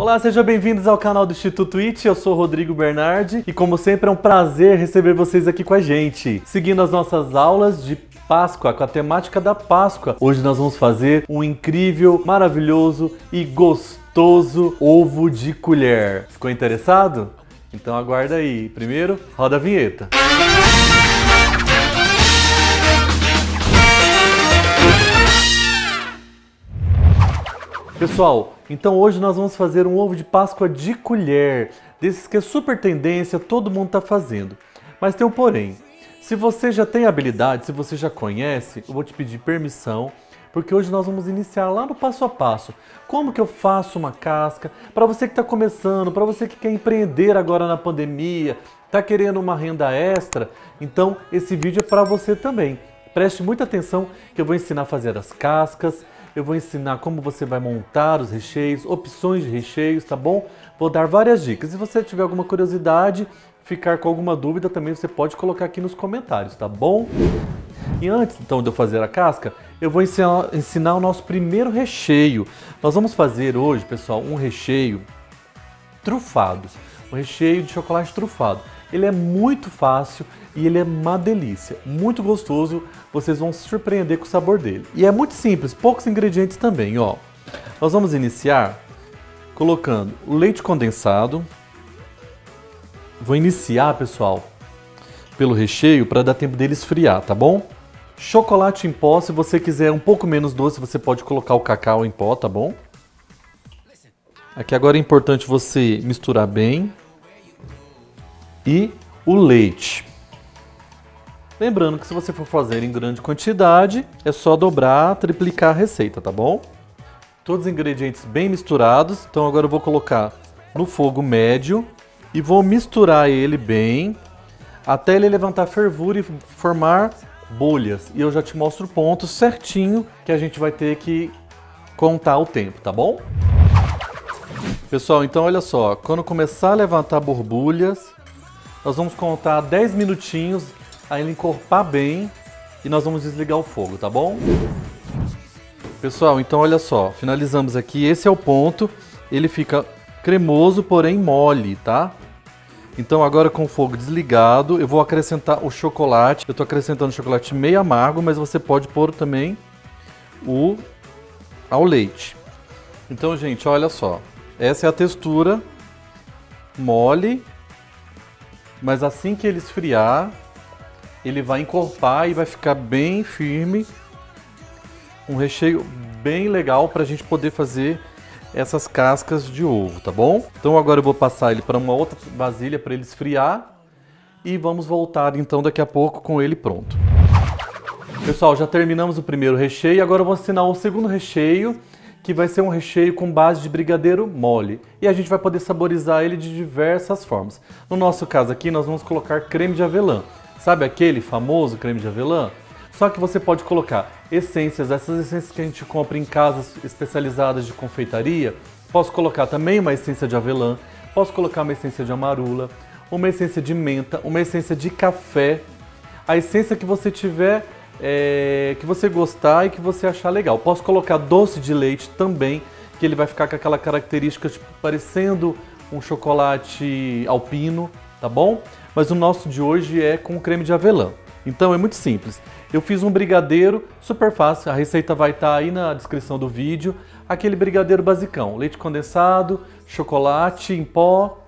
Olá, sejam bem-vindos ao canal do Instituto IT, eu sou o Rodrigo Bernardi e como sempre é um prazer receber vocês aqui com a gente. Seguindo as nossas aulas de Páscoa, com a temática da Páscoa, hoje nós vamos fazer um incrível, maravilhoso e gostoso ovo de colher. Ficou interessado? Então aguarda aí. Primeiro, roda a vinheta. Pessoal, então hoje nós vamos fazer um ovo de Páscoa de colher, desses que é super tendência, todo mundo está fazendo. Mas tem um porém, se você já tem habilidade, se você já conhece, eu vou te pedir permissão, porque hoje nós vamos iniciar lá no passo a passo. Como que eu faço uma casca? Para você que está começando, para você que quer empreender agora na pandemia, está querendo uma renda extra, então esse vídeo é para você também. Preste muita atenção que eu vou ensinar a fazer as cascas, eu vou ensinar como você vai montar os recheios, opções de recheios, tá bom? Vou dar várias dicas. Se você tiver alguma curiosidade, ficar com alguma dúvida, também você pode colocar aqui nos comentários, tá bom? E antes então de eu fazer a casca, eu vou ensinar o nosso primeiro recheio. Nós vamos fazer hoje, pessoal, um recheio trufado, um recheio de chocolate trufado. Ele é muito fácil e ele é uma delícia, muito gostoso, vocês vão se surpreender com o sabor dele. E é muito simples, poucos ingredientes também, ó. Nós vamos iniciar colocando o leite condensado. Vou iniciar, pessoal, pelo recheio para dar tempo dele esfriar, tá bom? Chocolate em pó, se você quiser um pouco menos doce, você pode colocar o cacau em pó, tá bom? Aqui agora é importante você misturar bem. E o leite. Lembrando que se você for fazer em grande quantidade, é só dobrar, triplicar a receita, tá bom? Todos os ingredientes bem misturados, então agora eu vou colocar no fogo médio e vou misturar ele bem até ele levantar fervura e formar bolhas. E eu já te mostro o ponto certinho que a gente vai ter que contar o tempo, tá bom? Pessoal, então olha só, quando começar a levantar borbulhas, nós vamos contar 10 minutinhos a ele encorpar bem e nós vamos desligar o fogo, tá bom? Pessoal, então olha só, finalizamos aqui, esse é o ponto, ele fica cremoso, porém mole, tá? Então agora com o fogo desligado, eu vou acrescentar o chocolate, eu tô acrescentando chocolate meio amargo, mas você pode pôr também ao leite. Então, gente, olha só, essa é a textura mole. Mas assim que ele esfriar, ele vai encorpar e vai ficar bem firme. Um recheio bem legal para a gente poder fazer essas cascas de ovo, tá bom? Então agora eu vou passar ele para uma outra vasilha para ele esfriar. E vamos voltar então daqui a pouco com ele pronto. Pessoal, já terminamos o primeiro recheio. Agora eu vou ensinar o segundo recheio, que vai ser um recheio com base de brigadeiro mole. E a gente vai poder saborizar ele de diversas formas. No nosso caso aqui, nós vamos colocar creme de avelã. Sabe aquele famoso creme de avelã? Só que você pode colocar essências, essas essências que a gente compra em casas especializadas de confeitaria. Posso colocar também uma essência de avelã, posso colocar uma essência de amarula, uma essência de menta, uma essência de café. A essência que você tiver, que você gostar e que você achar legal. Posso colocar doce de leite também, que ele vai ficar com aquela característica tipo, parecendo um chocolate alpino, tá bom? Mas o nosso de hoje é com creme de avelã. Então é muito simples. Eu fiz um brigadeiro super fácil, a receita vai estar aí na descrição do vídeo. Aquele brigadeiro basicão, leite condensado, chocolate em pó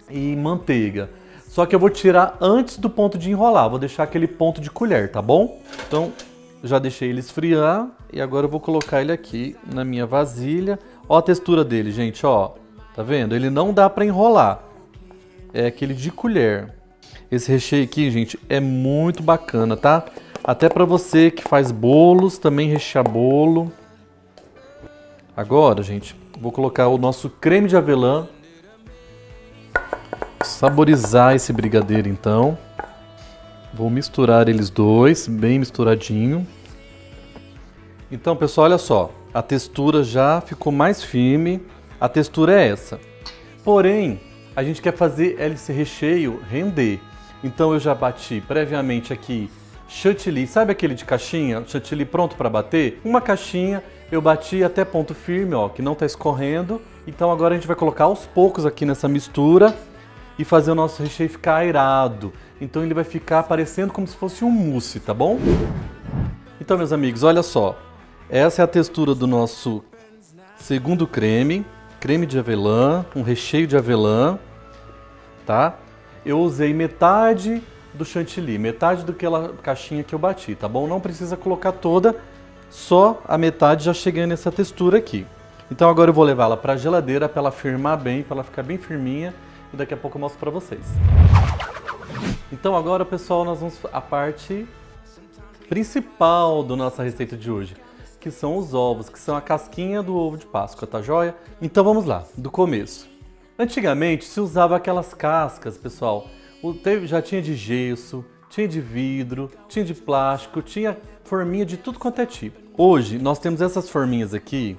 e manteiga. Só que eu vou tirar antes do ponto de enrolar, vou deixar aquele ponto de colher, tá bom? Então, já deixei ele esfriar e agora eu vou colocar ele aqui na minha vasilha. Ó a textura dele, gente, ó. Tá vendo? Ele não dá pra enrolar. É aquele de colher. Esse recheio aqui, gente, é muito bacana, tá? Até pra você que faz bolos, também rechear bolo. Agora, gente, vou colocar o nosso creme de avelã. Saborizar esse brigadeiro então. Vou misturar eles dois, bem misturadinho. Então, pessoal, olha só. A textura já ficou mais firme. A textura é essa. Porém, a gente quer fazer esse recheio render. Então eu já bati previamente aqui chantilly. Sabe aquele de caixinha? Chantilly pronto para bater? Uma caixinha eu bati até ponto firme, ó, que não tá escorrendo. Então agora a gente vai colocar aos poucos aqui nessa mistura e fazer o nosso recheio ficar aerado. Então ele vai ficar parecendo como se fosse um mousse, tá bom? Então, meus amigos, olha só. Essa é a textura do nosso segundo creme de avelã, um recheio de avelã, tá? Eu usei metade do chantilly, metade daquela caixinha que eu bati, tá bom? Não precisa colocar toda, só a metade já chegando nessa textura aqui. Então agora eu vou levar ela para a geladeira para ela firmar bem, para ela ficar bem firminha e daqui a pouco eu mostro para vocês. Então agora, pessoal, nós vamos à parte principal da nossa receita de hoje, que são os ovos, que são a casquinha do ovo de Páscoa, tá joia? Então vamos lá, do começo. Antigamente se usava aquelas cascas, pessoal, já tinha de gesso, tinha de vidro, tinha de plástico, tinha forminha de tudo quanto é tipo. Hoje nós temos essas forminhas aqui,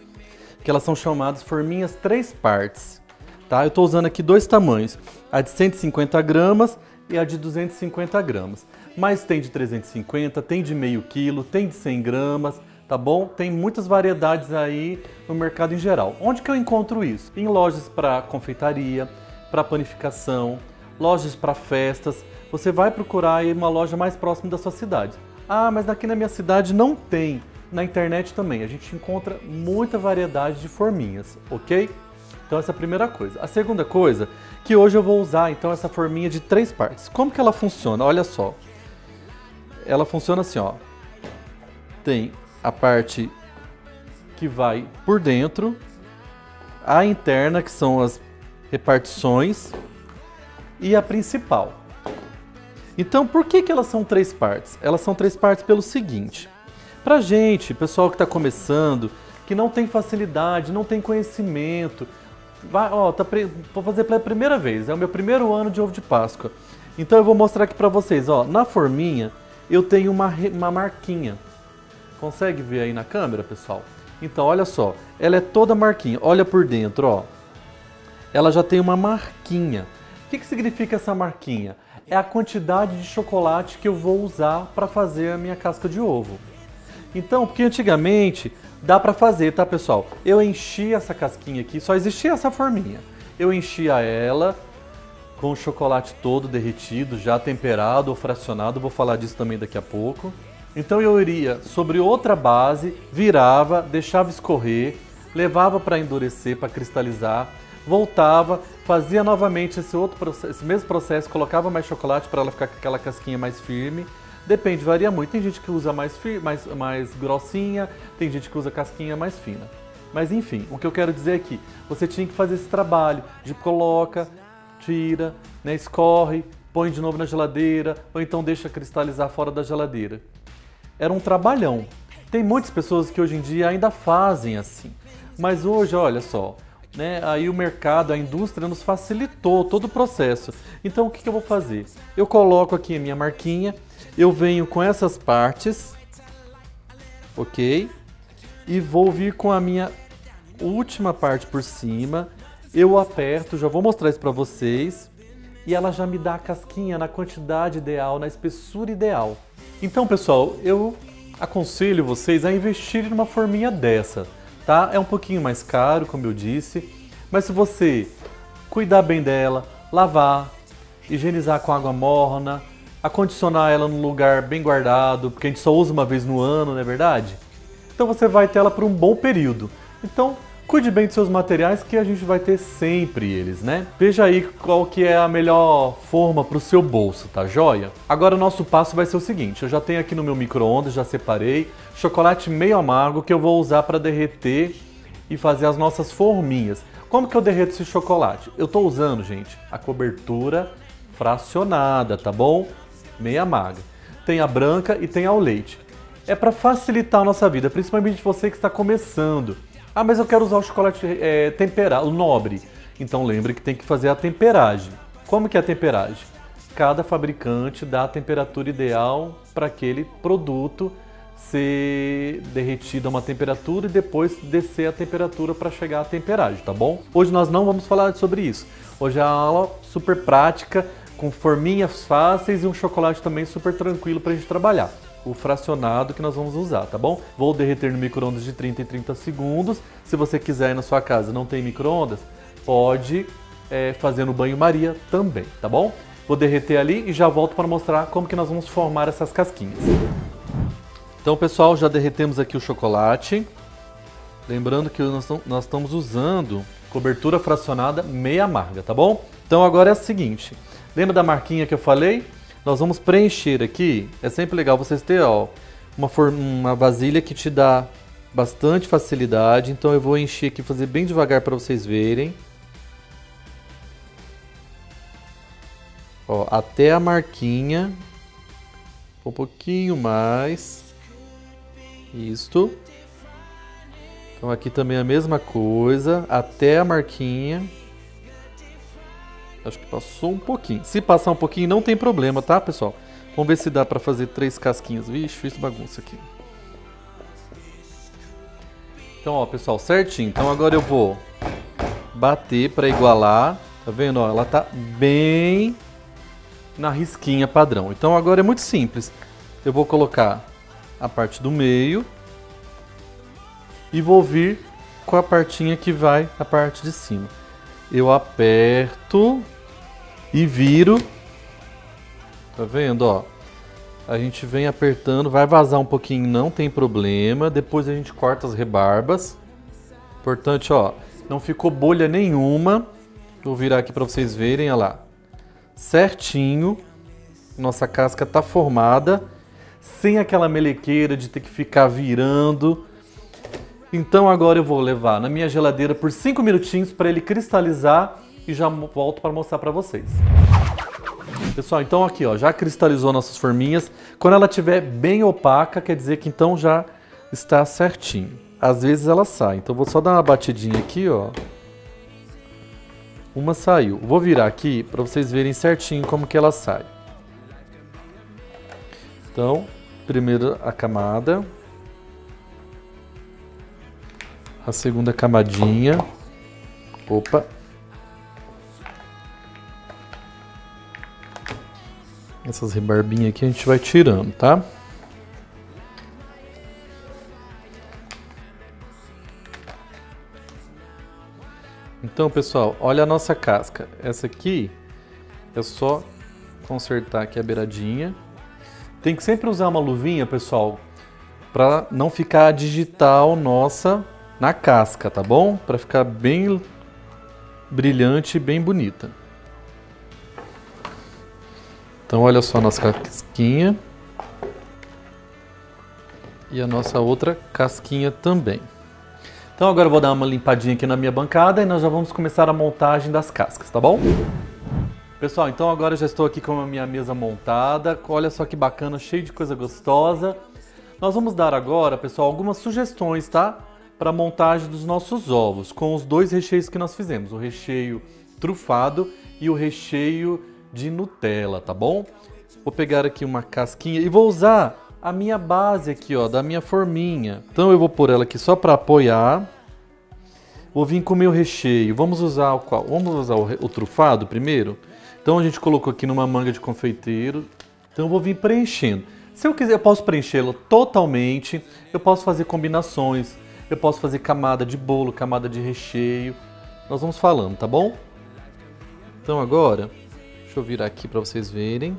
que elas são chamadas forminhas 3 partes, tá? Eu estou usando aqui 2 tamanhos, a de 150 gramas e a de 250 gramas. Mas tem de 350, tem de meio quilo, tem de 100 gramas, tá bom? Tem muitas variedades aí no mercado em geral. Onde que eu encontro isso? Em lojas para confeitaria, para panificação, lojas para festas. Você vai procurar aí uma loja mais próxima da sua cidade. Ah, mas aqui na minha cidade não tem. Na internet também, a gente encontra muita variedade de forminhas, ok? Então essa é a primeira coisa. A segunda coisa, que hoje eu vou usar então essa forminha de 3 partes. Como que ela funciona? Olha só. Ela funciona assim, ó. Tem a parte que vai por dentro, a interna, que são as repartições, e a principal. Então, por que elas são 3 partes? Elas são 3 partes pelo seguinte. Pra gente, pessoal que está começando, que não tem facilidade, não tem conhecimento, vou fazer pela primeira vez, é o meu primeiro ano de ovo de Páscoa. Então eu vou mostrar aqui pra vocês, ó, na forminha eu tenho uma marquinha. Consegue ver aí na câmera, pessoal? Então, olha só, ela é toda marquinha, olha por dentro, ó. Ela já tem uma marquinha. O que significa essa marquinha? É a quantidade de chocolate que eu vou usar para fazer a minha casca de ovo. Então, porque antigamente dá para fazer, tá, pessoal? Eu enchi essa casquinha aqui, só existia essa forminha. Eu enchia ela com o chocolate todo derretido, já temperado ou fracionado, vou falar disso também daqui a pouco. Então eu iria sobre outra base, virava, deixava escorrer, levava para endurecer, para cristalizar, voltava, fazia novamente esse mesmo processo, colocava mais chocolate para ela ficar com aquela casquinha mais firme. Depende, varia muito. Tem gente que usa mais grossinha, tem gente que usa casquinha mais fina. Mas enfim, o que eu quero dizer é que você tinha que fazer esse trabalho de coloca, tira, né, escorre, põe de novo na geladeira, ou então deixa cristalizar fora da geladeira. Era um trabalhão. Tem muitas pessoas que hoje em dia ainda fazem assim. Mas hoje, olha só, né, aí o mercado, a indústria nos facilitou todo o processo. Então o que eu vou fazer? Eu coloco aqui a minha marquinha, eu venho com essas partes, ok? E vou vir com a minha última parte por cima. Eu aperto, já vou mostrar isso para vocês. E ela já me dá a casquinha na quantidade ideal, na espessura ideal. Então, pessoal, eu aconselho vocês a investirem numa forminha dessa, tá? É um pouquinho mais caro, como eu disse, mas se você cuidar bem dela, lavar, higienizar com água morna, acondicionar ela num lugar bem guardado, porque a gente só usa uma vez no ano, não é verdade? Então você vai ter ela por um bom período. Então, cuide bem dos seus materiais, que a gente vai ter sempre eles, né? Veja aí qual que é a melhor forma para o seu bolso, tá joia? Agora o nosso passo vai ser o seguinte, eu já tenho aqui no meu micro-ondas, já separei, chocolate meio amargo que eu vou usar para derreter e fazer as nossas forminhas. Como que eu derreto esse chocolate? Eu tô usando, gente, a cobertura fracionada, tá bom? Meia amarga. Tem a branca e tem ao leite. É para facilitar a nossa vida, principalmente você que está começando. Ah, mas eu quero usar o chocolate temperado, o nobre. Então lembre que tem que fazer a temperagem. Como que é a temperagem? Cada fabricante dá a temperatura ideal para aquele produto ser derretido a uma temperatura e depois descer a temperatura para chegar à temperagem, tá bom? Hoje nós não vamos falar sobre isso. Hoje é uma aula super prática, com forminhas fáceis e um chocolate também super tranquilo para a gente trabalhar. o fracionado que nós vamos usar, tá bom? Vou derreter no micro-ondas de 30 em 30 segundos. Se você quiser ir na sua casa e não tem micro-ondas, pode fazer no banho-maria também, tá bom? Vou derreter ali e já volto para mostrar como que nós vamos formar essas casquinhas. Então, pessoal, já derretemos aqui o chocolate. Lembrando que nós estamos usando cobertura fracionada meia amarga, tá bom? Então agora é o seguinte, lembra da marquinha que eu falei? Nós vamos preencher aqui, é sempre legal vocês terem uma vasilha que te dá bastante facilidade, então eu vou encher aqui, fazer bem devagar para vocês verem. Ó, até a marquinha, um pouquinho mais, isto. Então aqui também a mesma coisa, até a marquinha. Acho que passou um pouquinho. Se passar um pouquinho não tem problema, tá, pessoal? Vamos ver se dá pra fazer 3 casquinhas. Vixe, fiz bagunça aqui. Então, ó, pessoal, certinho. Então agora eu vou bater pra igualar. Tá vendo? Ó, ela tá bem na risquinha padrão. Então agora é muito simples. Eu vou colocar a parte do meio. E vou vir com a partinha que vai a parte de cima. Eu aperto e viro. Tá vendo, ó? A gente vem apertando, vai vazar um pouquinho, não tem problema. Depois a gente corta as rebarbas. Importante, ó, não ficou bolha nenhuma. Vou virar aqui para vocês verem, olha lá. Certinho. Nossa casca tá formada, sem aquela melequeira de ter que ficar virando. Então agora eu vou levar na minha geladeira por 5 minutinhos para ele cristalizar e já volto para mostrar para vocês. Pessoal, então aqui ó, já cristalizou nossas forminhas. Quando ela estiver bem opaca, quer dizer que então já está certinho. Às vezes ela sai, então vou só dar uma batidinha aqui, ó. Uma saiu. Vou virar aqui para vocês verem certinho como que ela sai. Então, primeiro a camada. A segunda camadinha. Opa. Essas rebarbinhas aqui a gente vai tirando, tá? Então, pessoal, olha a nossa casca. Essa aqui é só consertar aqui a beiradinha. Tem que sempre usar uma luvinha, pessoal, para não ficar digital nossa na casca, tá bom? Para ficar bem brilhante e bem bonita. Então olha só a nossa casquinha. E a nossa outra casquinha também. Então agora eu vou dar uma limpadinha aqui na minha bancada e nós já vamos começar a montagem das cascas, tá bom? Pessoal, então agora eu já estou aqui com a minha mesa montada. Olha só que bacana, cheio de coisa gostosa. Nós vamos dar agora, pessoal, algumas sugestões, tá? Para a montagem dos nossos ovos, com os dois recheios que nós fizemos, o recheio trufado e o recheio de Nutella, tá bom? Vou pegar aqui uma casquinha e vou usar a minha base aqui, ó, da minha forminha. Então eu vou pôr ela aqui só para apoiar. Vou vir com o meu recheio. Vamos usar o qual? Vamos usar o trufado primeiro? Então a gente colocou aqui numa manga de confeiteiro. Então eu vou vir preenchendo. Se eu quiser, eu posso preenchê-lo totalmente. Eu posso fazer combinações. Eu posso fazer camada de bolo, camada de recheio. Nós vamos falando, tá bom? Então agora, deixa eu virar aqui para vocês verem.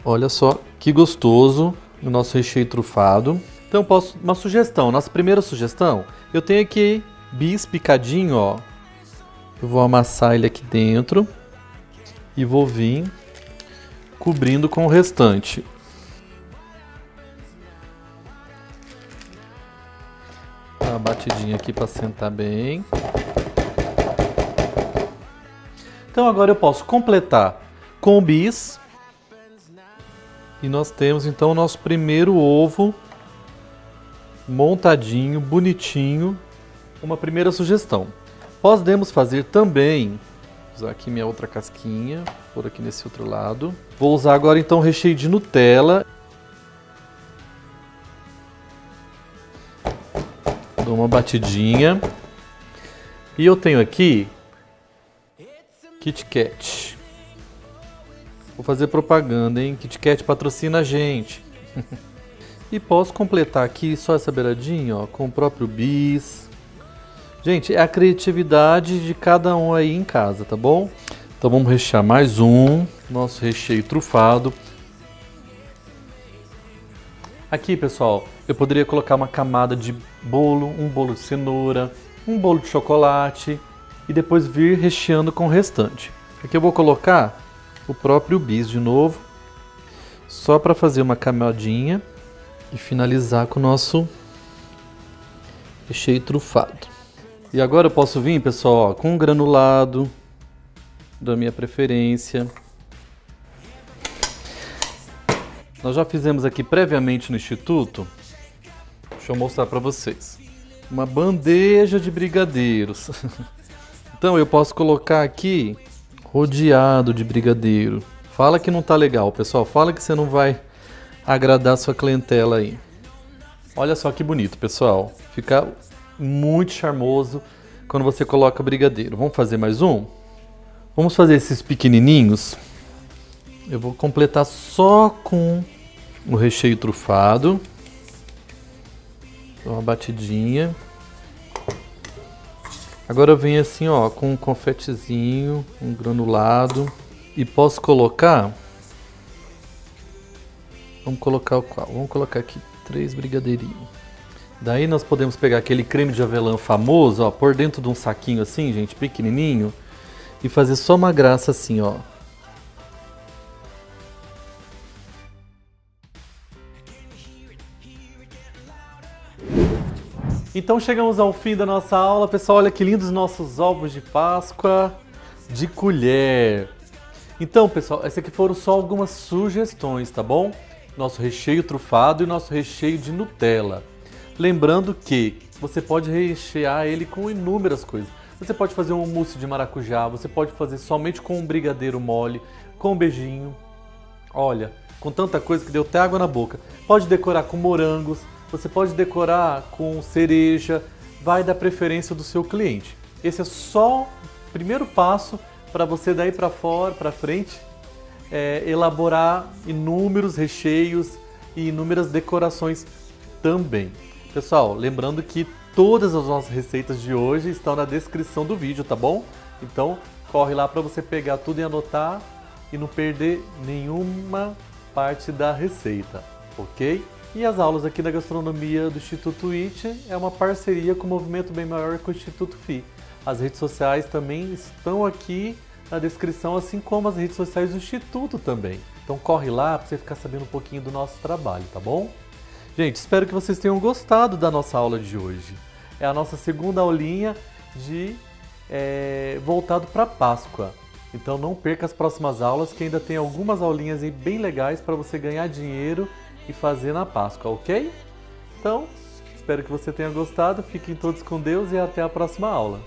Olha só que gostoso o nosso recheio trufado. Então posso, uma sugestão, nossa primeira sugestão, eu tenho aqui bis picadinho, ó. Eu vou amassar ele aqui dentro e vou vir cobrindo com o restante. Uma batidinha aqui para sentar bem. Então agora eu posso completar com o bis. E nós temos então o nosso primeiro ovo montadinho, bonitinho. Uma primeira sugestão. Podemos fazer também, vou usar aqui minha outra casquinha, por aqui nesse outro lado. Vou usar agora então o recheio de Nutella. Dou uma batidinha. E eu tenho aqui Kit Kat. Vou fazer propaganda, hein? Kit Kat patrocina a gente. E posso completar aqui só essa beiradinha, ó, com o próprio bis. Gente, é a criatividade de cada um aí em casa, tá bom? Então vamos rechear mais um, nosso recheio trufado. Aqui, pessoal, eu poderia colocar uma camada de bolo, um bolo de cenoura, um bolo de chocolate e depois vir recheando com o restante. Aqui eu vou colocar o próprio bis de novo, só para fazer uma camadinha e finalizar com o nosso recheio trufado. E agora eu posso vir, pessoal, ó, com um granulado da minha preferência. Nós já fizemos aqui previamente no Instituto. Deixa eu mostrar para vocês. Uma bandeja de brigadeiros. Então eu posso colocar aqui rodeado de brigadeiro. Fala que não tá legal, pessoal. Fala que você não vai agradar a sua clientela aí. Olha só que bonito, pessoal. Fica muito charmoso quando você coloca brigadeiro. Vamos fazer mais um? Vamos fazer esses pequenininhos. Eu vou completar só com o recheio trufado. Dá uma batidinha. Agora eu venho assim, ó, com um confetezinho, um granulado. E posso colocar... Vamos colocar o qual? Vamos colocar aqui 3 brigadeirinhos. Daí nós podemos pegar aquele creme de avelã famoso, ó, pôr dentro de um saquinho assim, gente, pequenininho, e fazer só uma graça assim, ó. Então chegamos ao fim da nossa aula, pessoal. Olha que lindos nossos ovos de Páscoa de colher. Então, pessoal, essas aqui foram só algumas sugestões, tá bom? Nosso recheio trufado e nosso recheio de Nutella. Lembrando que você pode rechear ele com inúmeras coisas. Você pode fazer um mousse de maracujá, você pode fazer somente com um brigadeiro mole, com um beijinho. Olha, com tanta coisa que deu até água na boca. Pode decorar com morangos, você pode decorar com cereja, vai da preferência do seu cliente. Esse é só o primeiro passo para você daí para fora, para frente, elaborar inúmeros recheios e inúmeras decorações também. Pessoal, lembrando que todas as nossas receitas de hoje estão na descrição do vídeo, tá bom? Então, corre lá para você pegar tudo e anotar e não perder nenhuma parte da receita, ok? E as aulas aqui da gastronomia do Instituto IT é uma parceria com o Movimento Bem Maior com o Instituto FI. As redes sociais também estão aqui na descrição, assim como as redes sociais do Instituto também. Então corre lá para você ficar sabendo um pouquinho do nosso trabalho, tá bom? Gente, espero que vocês tenham gostado da nossa aula de hoje. É a nossa segunda aulinha voltado para Páscoa. Então não perca as próximas aulas, que ainda tem algumas aulinhas aí bem legais para você ganhar dinheiro e fazer na Páscoa, ok? Então, espero que você tenha gostado. Fiquem todos com Deus e até a próxima aula.